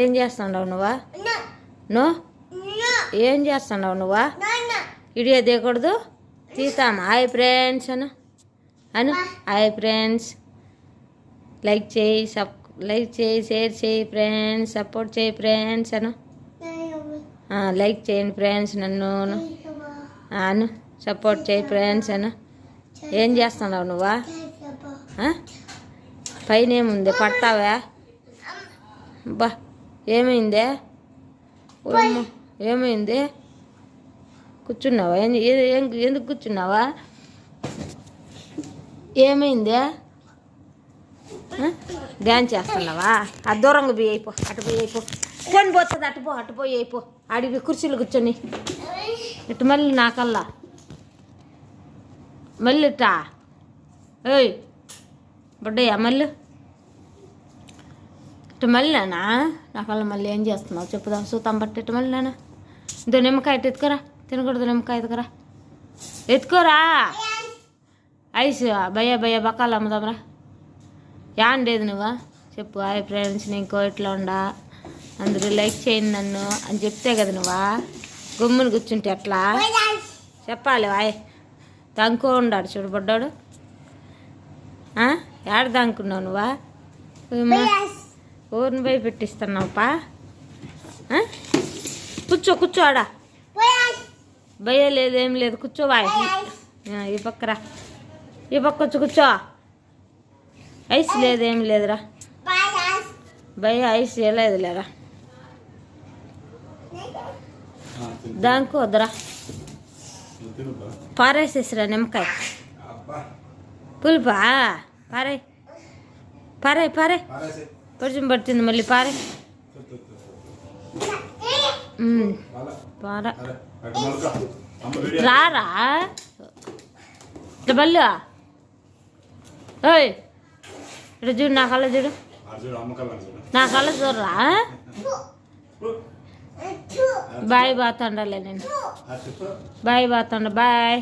ఏం చేస్తున్నావు నువ్వా? నో ఏం చేస్తున్నావు నువ్వా? ఇడియో దిగకూడదు, తీస్తాం. హాయ్ ఫ్రెండ్స్ అను అను హాయ్ ఫ్రెండ్స్. లైక్ చేయి, షేర్ చేయి ఫ్రెండ్స్, సపోర్ట్ చేయి ఫ్రెండ్స్ అను. లైక్ చేయండి ఫ్రెండ్స్, నన్ను అను సపోర్ట్ చేయి ఫ్రెండ్స్ అను. ఏం చేస్తున్నావు నువ్వా? పైన ఏముంది, పడతావా? బా ఏమైందే? ఏమైంది? కూర్చున్నావా? ఎందుకు కూర్చున్నావా? ఏమైందే? డ్యాన్స్ చేస్తున్నావా? ఆ దూరంగా పోయి అయిపో, అటు పోయి అయిపో. ఫోన్ పోతుంది, అటు పోయి అయిపో. ఆడికి కుర్చీలు కూర్చొని ఇటు మళ్ళీ నాకల్లా మళ్ళీ ఇట్టా. ఏయ్ బుడ్డయ్యా మళ్ళీ ఇటు మళ్ళీనా నాకల్లా మళ్ళీ ఏం చేస్తున్నావు చెప్పుదాం. సూతం బట్టి ఇటు మళ్ళీనా. ఇదో నిమ్మకాయ ఇటు ఎత్తుకోరా, తినకూడదు నిమ్మకాయ ఎత్తుకురా, ఎత్తుకోరా. ఐస్ భయ్య బకాలు అమ్ముదాంరా. యాండేది నువ్వా చెప్పు. హాయ్ ఫ్రెండ్స్, నేను కోయిట్లో ఉండా, అందరూ లైక్ చేయండి నన్ను అని చెప్తే కదా నువ్వా. గమ్ముని కూర్చుంటే ఎట్లా చెప్పాలి? వాయ్ దాంకో ఉండాడు చూడు బొడ్డాడు. ఏడ దాంకున్నావు నువ్వా? ఊరిని పోయి పెట్టిస్తున్నావుపా. కూర్చో ఆడా. భయ లేదు, ఏం లేదు, కూర్చోవా. ఈ పక్కరా, ఈ పక్క వచ్చి కూర్చో. ఐస్ లేదు, ఏం లేదురా భయ, ఐస్ లేదు లేరా. దానికి వద్దురా, పారేసేసిరా నిమ్మకాయ. పులుపా పారే పరిచయం పడుతుంది మళ్ళీ. పారే రారా ఇట్లా బల్లు. ఓయ్ ఇట్లా చూడు, నా కళ్ళ చూడు, నా కళ్ళ చూడరా. బాయ్ బాతండలే నేను, బాయ్ బాతండ, బాయ్.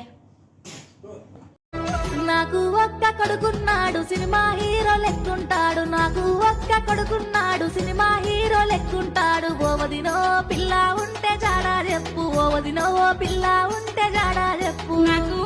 నాకు ఒక్క కొడుకున్నాడు, సినిమా హీరో లెక్కుంటాడు. నాకు ఒక్క కొడుకున్నాడు, సినిమా హీరో లెక్కుంటాడు. ఓవదినో పిల్ల ఉంటే జాడా చెప్పు, ఓవదినో పిల్ల ఉంటే జాడా చెప్పు. నాకు